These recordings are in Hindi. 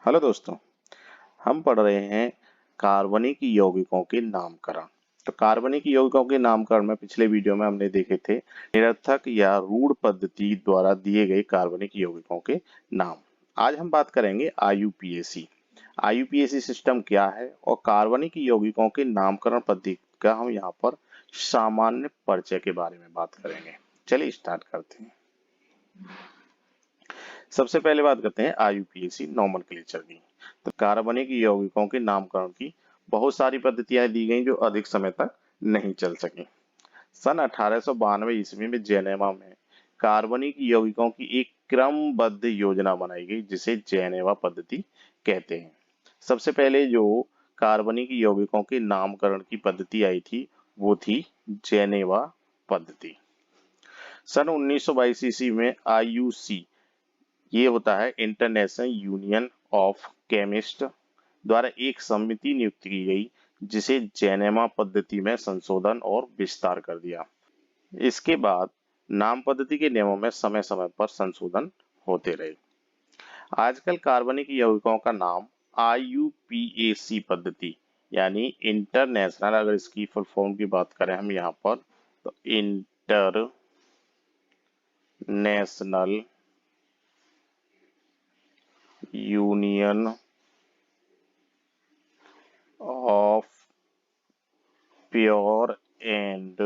हेलो दोस्तों, हम पढ़ रहे हैं कार्बनिक यौगिकों के नामकरण। तो कार्बनिक यौगिकों के नामकरण में पिछले वीडियो में हमने देखे थे निरर्थक या रूढ़ पद्धति द्वारा दिए गए कार्बनिक यौगिकों के नाम। आज हम बात करेंगे आईयूपीएसी। आईयूपीएसी सिस्टम क्या है और कार्बनिक यौगिकों के नामकरण पद्धति का हम यहाँ पर सामान्य परिचय के बारे में बात करेंगे। चलिए स्टार्ट करते हैं। सबसे पहले बात करते हैं आईयूपीएसी नोमेनक्लेचर की। तो कार्बनिक यौगिकों के नामकरण की बहुत सारी पद्धतियां दी गई जो अधिक समय तक नहीं चल सकी। सन 1892 ईस्वी में जेनेवा में कार्बनिक यौगिकों की एक क्रमबद्ध योजना बनाई गई जिसे जेनेवा पद्धति कहते हैं। सबसे पहले जो कार्बनिक यौगिकों के नामकरण की पद्धति आई थी वो थी जेनेवा पद्धति। सन 1922 ईस्वी में आईयूसी, ये होता है इंटरनेशनल यूनियन ऑफ केमिस्ट, द्वारा एक समिति नियुक्त की गई जिसे जेनेवा पद्धति में संशोधन और विस्तार कर दिया। इसके बाद नाम पद्धति के नियमों में समय समय पर संशोधन होते रहे। आजकल कार्बनिक यौगिकों का नाम आईयूपीएसी पद्धति यानी इंटरनेशनल, अगर इसकी फुल फॉर्म की बात करें हम यहाँ पर तो international union of pure and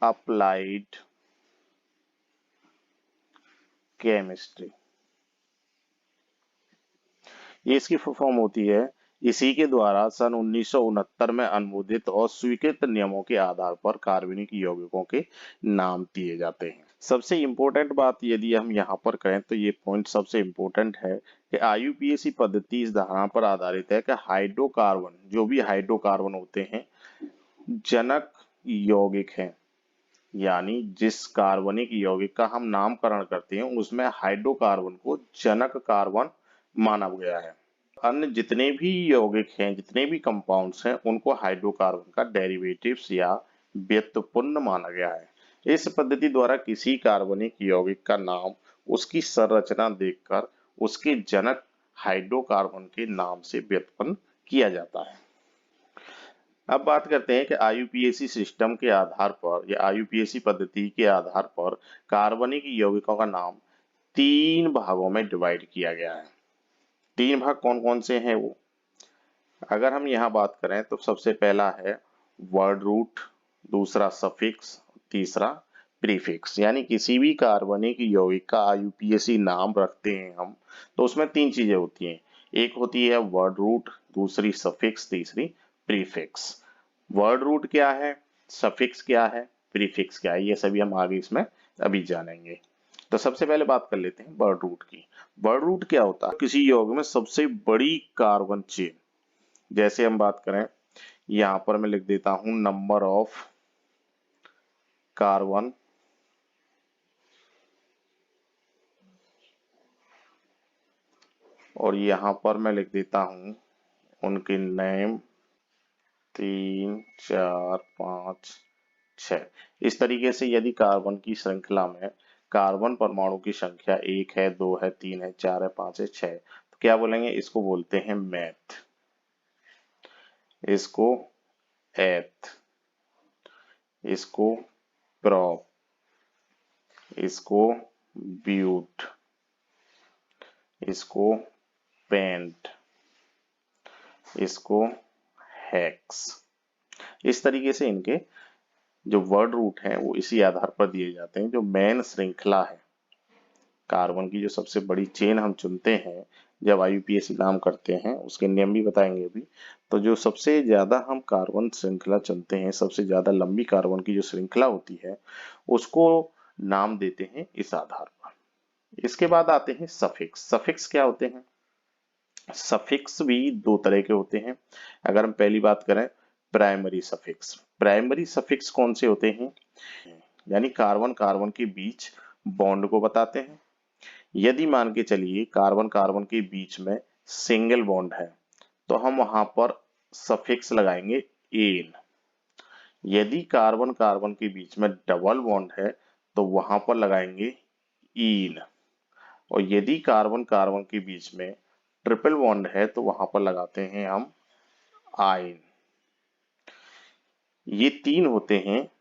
applied chemistry, ये इसकी फुल फॉर्म होती है। इसी के द्वारा सन 1969 में अनुमोदित और स्वीकृत नियमों के आधार पर कार्बनिक यौगिकों के नाम दिए जाते हैं। सबसे इम्पोर्टेंट बात यदि हम यहाँ पर करें तो ये पॉइंट सबसे इम्पोर्टेंट है कि आईयूपीएसी पद्धति इस धारणा पर आधारित है कि हाइड्रोकार्बन, जो भी हाइड्रोकार्बन होते हैं, जनक यौगिक हैं। यानी जिस कार्बनिक यौगिक का हम नामकरण करते हैं उसमें हाइड्रोकार्बन को जनक कार्बन माना गया है। अन्य जितने भी यौगिक हैं, जितने भी कंपाउंड्स हैं, उनको हाइड्रोकार्बन का डेरिवेटिव्स या व्युत्पन्न माना गया है। इस पद्धति द्वारा किसी कार्बनिक यौगिक का नाम उसकी संरचना देखकर उसके जनक हाइड्रोकार्बन के नाम से व्युत्पन्न किया जाता है। अब बात करते हैं कि आईयूपीएसी सिस्टम के आधार पर या आईयूपीएसी पद्धति के आधार पर कार्बनिक यौगिकों का नाम 3 भागों में डिवाइड किया गया है। 3 भाग कौन कौन से हैं वो, अगर हम यहाँ बात करें तो सबसे पहला है वर्ड रूट, दूसरा सफिक्स, तीसरा प्रीफिक्स। यानी किसी भी कार्बनिक यौगिक का आईयूपीएसी नाम रखते हैं हम तो उसमें 3 चीजें होती हैं। एक होती है वर्ड रूट, दूसरी सफिक्स, तीसरी प्रीफिक्स। वर्ड रूट क्या है, सफिक्स क्या है, प्रीफिक्स क्या है, ये सभी हम आगे इसमें अभी जानेंगे। तो सबसे पहले बात कर लेते हैं वर्ड रूट की। वर्ड रूट क्या होता है, किसी यौगिक में सबसे बड़ी कार्बन चेन। जैसे हम बात करें, यहां पर मैं लिख देता हूं नंबर ऑफ कार्बन और यहां पर मैं लिख देता हूं उनके नेम 3, 4, 5, 6। इस तरीके से यदि कार्बन की श्रृंखला में कार्बन परमाणु की संख्या 1 है, 2 है, 3 है, 4 है, 5 है, 6, तो क्या बोलेंगे, इसको बोलते हैं मैथ, इसको एथ, इसको प्रॉप, इसको ब्यूट, इसको पेंट, इसको हेक्स। इस तरीके से इनके जो वर्ड रूट हैं वो इसी आधार पर दिए जाते हैं। जो मेन श्रृंखला है कार्बन की, जो सबसे बड़ी चेन हम चुनते हैं जब आईयूपीएसी नाम करते हैं, उसके नियम भी बताएंगे अभी। तो जो सबसे ज्यादा हम कार्बन श्रृंखला चुनते हैं, सबसे ज्यादा लंबी कार्बन की जो श्रृंखला होती है उसको नाम देते हैं इस आधार पर। इसके बाद आते हैं सफिक्स। सफिक्स क्या होते हैं, सफिक्स भी 2 तरह के होते हैं। अगर हम पहली बात करें प्राइमरी सफिक्स, प्राइमरी सफिक्स कौन से होते हैं, यानी कार्बन कार्बन के बीच बॉन्ड को बताते हैं। यदि मान के चलिए कार्बन कार्बन के बीच में सिंगल बॉन्ड है तो हम वहां पर सफिक्स लगाएंगे एन। यदि कार्बन कार्बन के बीच में डबल बॉन्ड है तो वहां पर लगाएंगे ईन। और यदि कार्बन कार्बन के बीच में ट्रिपल बॉन्ड है तो वहां पर लगाते हैं हम आयन। ये तीन होते हैं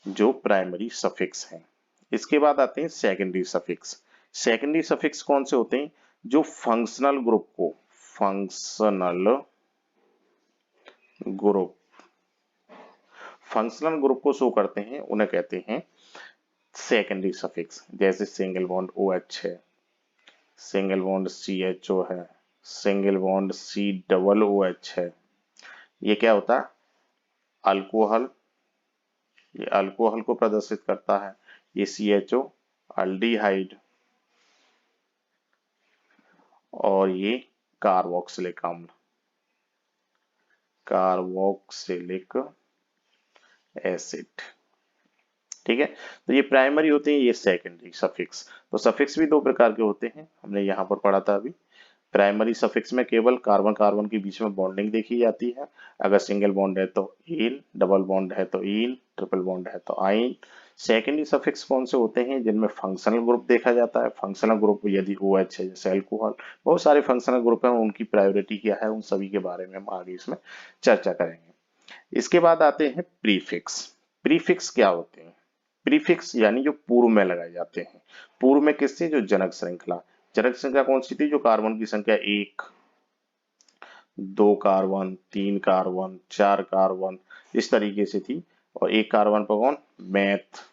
जो प्राइमरी सफिक्स हैं। इसके बाद आते हैं सेकेंडरी सफिक्स। सेकेंडरी सफिक्स कौन से होते हैं? जो फंक्शनल ग्रुप फंक्शनल ग्रुप को शो करते हैं, उन्हें कहते हैं सेकेंडरी सफिक्स। जैसे सिंगल बॉन्ड OH है, सिंगल बॉन्ड CHO है, सिंगल बॉन्ड COOH है। ये क्या होता है? अल्कोहल, ये अल्कोहल को प्रदर्शित करता है। ये CHO अल्डिहाइड, और ये कार्बोक्सिलिक एसिड। ठीक है, तो ये प्राइमरी होते हैं, ये सेकेंडरी सफिक्स। तो सफिक्स भी दो प्रकार के होते हैं, हमने यहाँ पर पढ़ा था अभी। प्राइमरी सफिक्स में केवल कार्बन कार्बन के बीच में बॉन्डिंग देखी जाती है। अगर सिंगल बॉन्ड है तो इन, डबल बॉन्ड है तो इन, ट्रिपल बॉन्ड है तो आइन। सेकेंडरी सफिक्स कौन से होते हैं? जिनमें फंक्शनल ग्रुप देखा जाता है। फंक्शनल ग्रुप यदि OH है, जैसे अल्कोहल, बहुत सारे फंक्शनल ग्रुप हैं, उनकी प्रायोरिटी क्या है, उन सभी के बारे में हम आगे इसमें चर्चा करेंगे। इसके बाद आते हैं प्रीफिक्स। प्रीफिक्स क्या होते हैं? प्रीफिक्स यानी जो पूर्व में लगाए जाते हैं। पूर्व में किससे? जो जनक श्रृंखला। जनक श्रृंखला कौन सी थी? जो कार्बन की संख्या 1, 2 कार्बन, 3 कार्बन, 4 कार्बन, इस तरीके से थी। और एक कार्बन पर कौन? मैथ,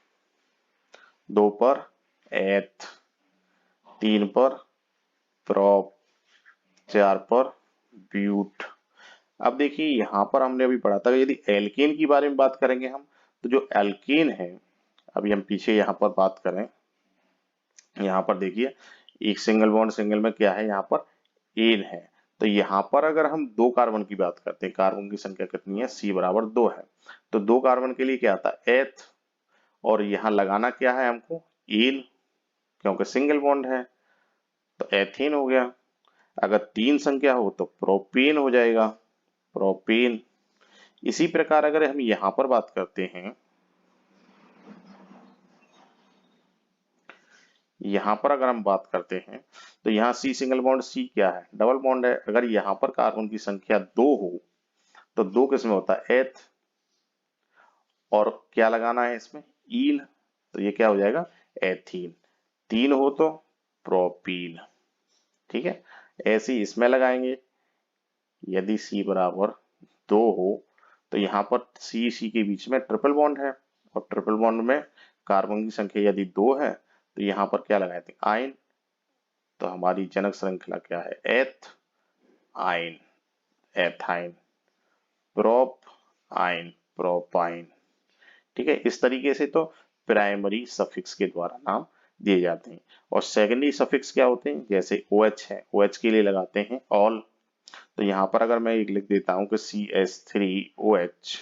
2 पर एथ, 3 पर प्रॉप, 4 पर ब्यूट। अब देखिए यहां पर हमने अभी पढ़ा था, यदि एल्केन की बारे में बात करेंगे हम, तो जो एल्केन है, अभी हम पीछे यहाँ पर बात करें, यहाँ पर देखिए एक सिंगल बॉन्ड, सिंगल में क्या है? यहाँ पर एन है। तो यहाँ पर अगर हम 2 कार्बन की बात करते हैं, कार्बन की संख्या कितनी है? C बराबर 2 है। तो 2 कार्बन के लिए क्या आता है? एथ, और यहाँ लगाना क्या है हमको? एन, क्योंकि सिंगल बॉन्ड है, तो एथेन हो गया। अगर 3 संख्या हो तो प्रोपेन हो जाएगा, प्रोपेन। इसी प्रकार अगर हम यहाँ पर बात करते हैं, यहाँ पर अगर हम बात करते हैं, तो यहाँ C सिंगल बॉन्ड, C क्या है? डबल बॉन्ड है। अगर यहाँ पर कार्बन की संख्या 2 हो तो 2 किस में होता है? एथ, और क्या लगाना है इसमें? ईन, तो ये क्या हो जाएगा? एथीन। 3 हो तो प्रोपीन। ठीक है, ऐसे ही इसमें लगाएंगे। यदि C बराबर 2 हो तो यहाँ पर C के बीच में ट्रिपल बॉन्ड है, और ट्रिपल बॉन्ड में कार्बन की संख्या यदि 2 है तो यहाँ पर क्या लगाए थे? आयन। तो हमारी जनक श्रृंखला क्या है? एथ ion, ethyne, prop ion, propyne. ठीक है, इस तरीके से तो प्राइमरी सफिक्स के द्वारा नाम दिए जाते हैं। और सेकेंडरी सफिक्स क्या होते हैं? जैसे OH है, OH के लिए लगाते हैं ऑल। तो यहाँ पर अगर मैं एक लिख देता हूँ कि CH3OH,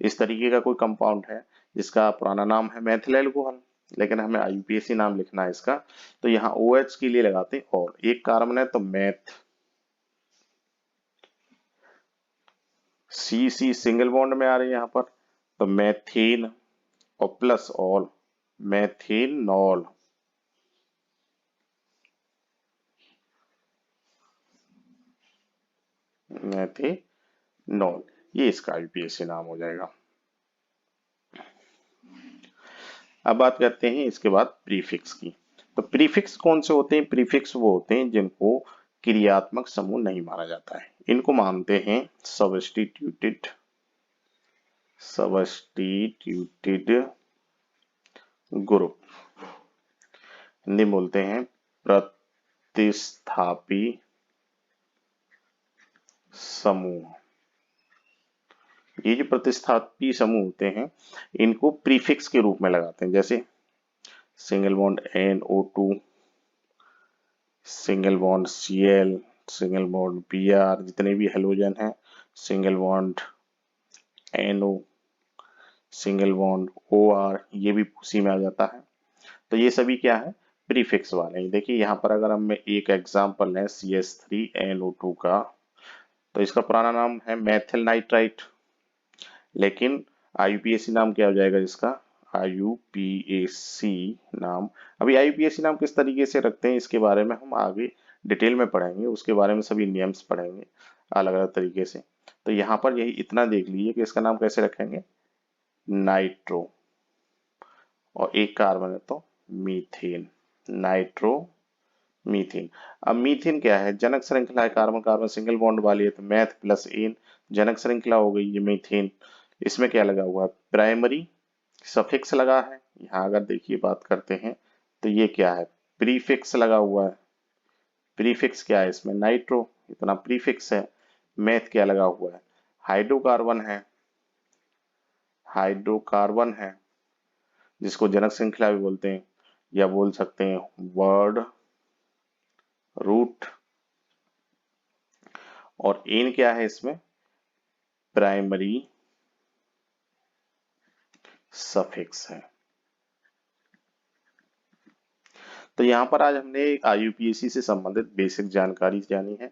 इस तरीके का कोई कंपाउंड है जिसका पुराना नाम है मेथिल एल्कोहल, लेकिन हमें IUPAC नाम लिखना है इसका, तो यहाँ OH के लिए लगाते हैं ऑल। एक कार्बन है तो मैथ, C सिंगल बॉन्ड में आ रही है यहाँ पर, तो मैथेन, और प्लस ऑल, मैथेनॉल। मैथेनॉल, ये इसका IUPAC नाम हो जाएगा। अब बात करते हैं इसके बाद प्रीफिक्स की। तो प्रीफिक्स कौन से होते हैं? प्रीफिक्स वो होते हैं जिनको क्रियात्मक समूह नहीं माना जाता है, इनको मानते हैं सब्स्टिट्यूटेड ग्रुप, हिंदी बोलते हैं प्रतिस्थापी समूह। ये जो प्रतिस्थापी समूह होते हैं, इनको प्रीफिक्स के रूप में लगाते हैं। जैसे single bond NO2, single bond Cl, single bond Br, जितने भी हेलोजन हैं, single bond NO, single bond OR, ये भी उसी में आ जाता है। तो ये सभी क्या है? प्रीफिक्स वाले हैं। देखिए यहाँ पर अगर हम एक एग्जांपल लें CH3NO2 का, तो इसका पुराना नाम है मेथिल नाइट्राइट, लेकिन IUPAC नाम क्या हो जाएगा इसका? IUPAC नाम। अभी IUPAC नाम किस तरीके से रखते हैं इसके बारे में हम आगे डिटेल में पढ़ेंगे, उसके बारे में सभी नियम्स पढ़ेंगे अलग अलग तरीके से। तो यहाँ पर यही इतना देख लीजिए कि इसका नाम कैसे रखेंगे, नाइट्रो, और एक कार्बन है तो मीथेन, नाइट्रो मीथेन। अब मीथेन क्या है, जनक श्रृंखला है, कार्बन कार्बन सिंगल बॉन्ड वाली है, तो मैथ प्लस एन जनक श्रृंखला हो गई ये मीथेन। इसमें क्या लगा हुआ है, प्राइमरी सफिक्स लगा है। यहाँ अगर देखिए बात करते हैं तो ये क्या है, प्रीफिक्स लगा हुआ है। प्रीफिक्स क्या है इसमें, नाइट्रो, इतना प्रीफिक्स है। मैथ क्या लगा हुआ है, हाइड्रोकार्बन है, हाइड्रोकार्बन है, जिसको जनक श्रृंखला भी बोलते हैं, या बोल सकते हैं वर्ड रूट। और एन क्या है इसमें, प्राइमरी सफिक्स है। तो यहाँ पर आज हमने IUPAC से संबंधित बेसिक जानकारी जानी है।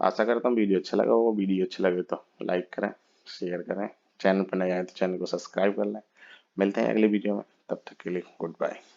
आशा करता हूँ वीडियो अच्छा लगा होगा। वीडियो अच्छा लगे तो लाइक करें, शेयर करें, चैनल पर नए आए तो चैनल को सब्सक्राइब कर लें। मिलते हैं अगले वीडियो में, तब तक के लिए गुड बाय।